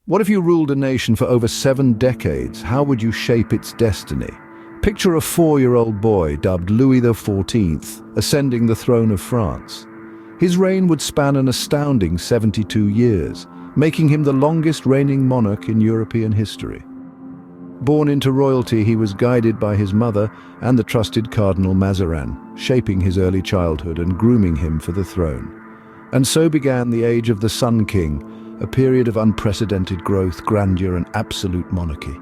What if you ruled a nation for over 7 decades? How would you shape its destiny? Picture a 4-year-old boy dubbed Louis XIV ascending the throne of France. His reign would span an astounding 72 years, making him the longest reigning monarch in European history. Born into royalty, he was guided by his mother and the trusted Cardinal Mazarin, shaping his early childhood and grooming him for the throne. And so began the age of the Sun King, a period of unprecedented growth, grandeur, and absolute monarchy.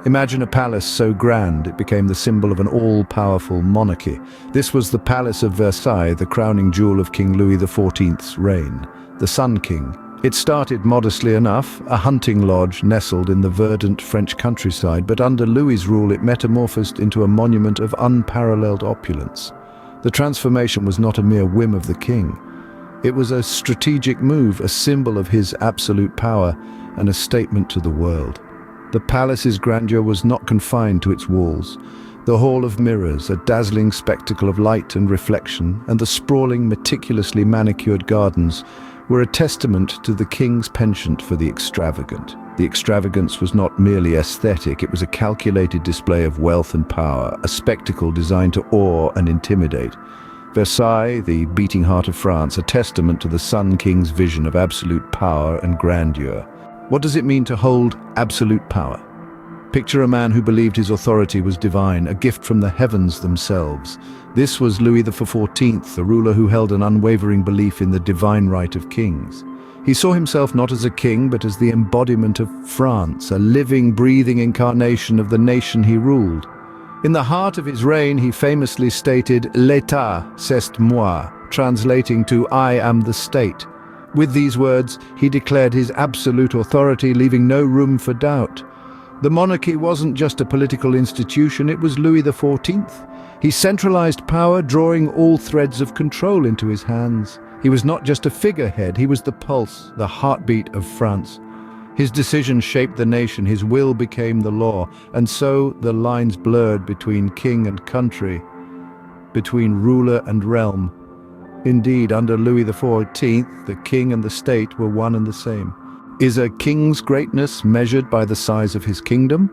Imagine a palace so grand it became the symbol of an all-powerful monarchy. This was the Palace of Versailles, the crowning jewel of King Louis XIV's reign, the Sun King. It started modestly enough, a hunting lodge nestled in the verdant French countryside, but under Louis's rule it metamorphosed into a monument of unparalleled opulence. The transformation was not a mere whim of the king. It was a strategic move, a symbol of his absolute power, and a statement to the world. The palace's grandeur was not confined to its walls. The Hall of Mirrors, a dazzling spectacle of light and reflection, and the sprawling, meticulously manicured gardens were a testament to the king's penchant for the extravagant. The extravagance was not merely aesthetic, it was a calculated display of wealth and power, a spectacle designed to awe and intimidate. Versailles, the beating heart of France, a testament to the Sun King's vision of absolute power and grandeur. What does it mean to hold absolute power? Picture a man who believed his authority was divine, a gift from the heavens themselves. This was Louis XIV, a ruler who held an unwavering belief in the divine right of kings. He saw himself not as a king, but as the embodiment of France, a living, breathing incarnation of the nation he ruled. In the heart of his reign, he famously stated, "L'État, c'est moi," translating to "I am the state." With these words, he declared his absolute authority, leaving no room for doubt. The monarchy wasn't just a political institution, it was Louis XIV. He centralized power, drawing all threads of control into his hands. He was not just a figurehead, he was the pulse, the heartbeat of France. His decisions shaped the nation, his will became the law, and so the lines blurred between king and country, between ruler and realm. Indeed, under Louis XIV, the king and the state were one and the same. Is a king's greatness measured by the size of his kingdom?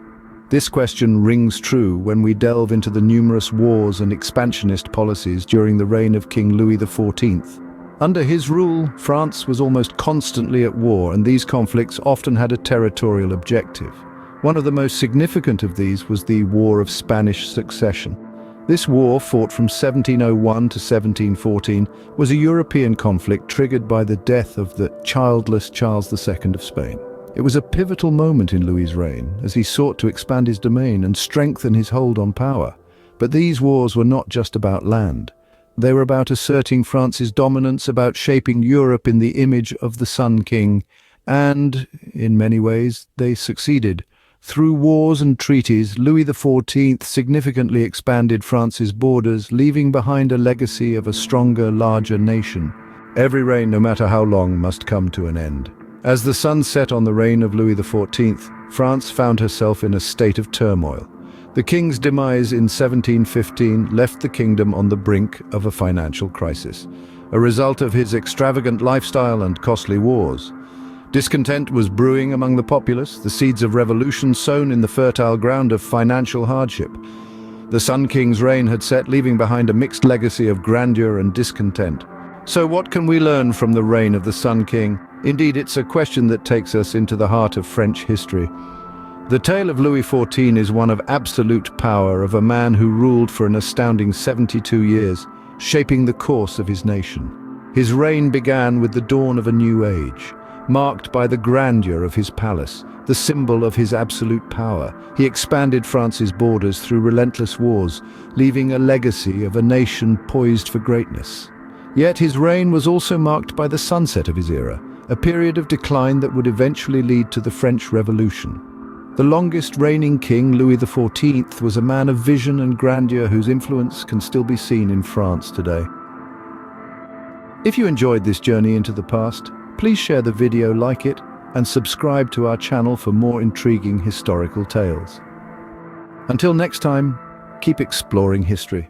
This question rings true when we delve into the numerous wars and expansionist policies during the reign of King Louis XIV. Under his rule, France was almost constantly at war, and these conflicts often had a territorial objective. One of the most significant of these was the War of Spanish Succession. This war, fought from 1701 to 1714, was a European conflict triggered by the death of the childless Charles II of Spain. It was a pivotal moment in Louis's reign, as he sought to expand his domain and strengthen his hold on power. But these wars were not just about land. They were about asserting France's dominance, about shaping Europe in the image of the Sun King, and, in many ways, they succeeded. Through wars and treaties, Louis XIV significantly expanded France's borders, leaving behind a legacy of a stronger, larger nation. Every reign, no matter how long, must come to an end. As the sun set on the reign of Louis XIV, France found herself in a state of turmoil. The king's demise in 1715 left the kingdom on the brink of a financial crisis, a result of his extravagant lifestyle and costly wars. Discontent was brewing among the populace, the seeds of revolution sown in the fertile ground of financial hardship. The Sun King's reign had set, leaving behind a mixed legacy of grandeur and discontent. So what can we learn from the reign of the Sun King? Indeed, it's a question that takes us into the heart of French history. The tale of Louis XIV is one of absolute power, of a man who ruled for an astounding 72 years, shaping the course of his nation. His reign began with the dawn of a new age, marked by the grandeur of his palace, the symbol of his absolute power. He expanded France's borders through relentless wars, leaving a legacy of a nation poised for greatness. Yet his reign was also marked by the sunset of his era, a period of decline that would eventually lead to the French Revolution. The longest reigning king, Louis XIV, was a man of vision and grandeur whose influence can still be seen in France today. If you enjoyed this journey into the past, please share the video, like it, and subscribe to our channel for more intriguing historical tales. Until next time, keep exploring history.